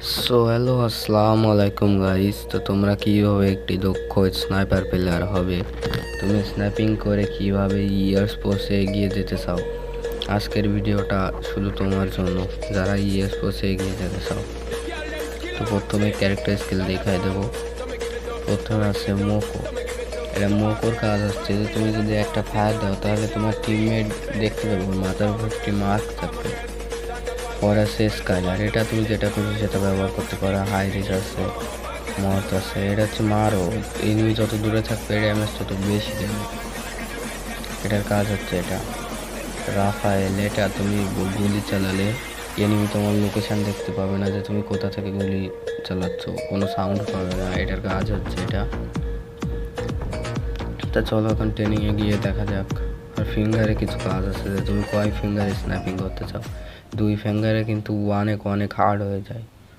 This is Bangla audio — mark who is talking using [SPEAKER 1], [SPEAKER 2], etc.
[SPEAKER 1] সো হ্যালো আসসালামু আলাইকুম গাইস। তো তোমরা কীভাবে একটি দক্ষ স্নাইপার প্লেয়ার হবে, তুমি স্ন্যাপিং করে কীভাবে স্পোর্টসে এগিয়ে যেতে চাও, আজকের ভিডিওটা শুধু তোমার জন্য যারা স্পোর্টসে এগিয়ে যেতে চাও। তো প্রথমে ক্যারেক্টার স্কিল দেখাই দেবো। প্রথমে আছে মোকো। এটা মোকোর কাজ হচ্ছে যে তুমি যদি একটা ফায়ার দাও তাহলে তোমার টিমমেট দেখতে পাবে মাথার উপর একটি মাস্ক থাকবে। পরে আছে স্কাইলার, এটা তুমি যেটা খুশি সেটা ব্যবহার করতে পারো। হাই রিচ আছে, মর্ট আছে। এটা হচ্ছে মারো, এনিমি যত দূরে থাকবে ড্যামেজ তত বেশি দেবে। এটার কাজ হচ্ছে এটা। রাফায়েল, এটা তুমি গুলি চালালে এনিমি তোমার লোকেশান দেখতে পাবে না যে তুমি কোথা থেকে গুলি চালাচ্ছ, কোনো সাউন্ড পাবে না। এটার কাজ হচ্ছে এটা। তা চলো এখন ট্রেনিংয়ে গিয়ে দেখা যাক। আর ফিঙ্গারে কিছু কাজ আছে যে তুমি কয় ফিঙ্গারে স্ন্যাপিং করতে চাও। 2 ফিঙ্গারে কিন্তু অনেক হার্ড হয়ে যায়।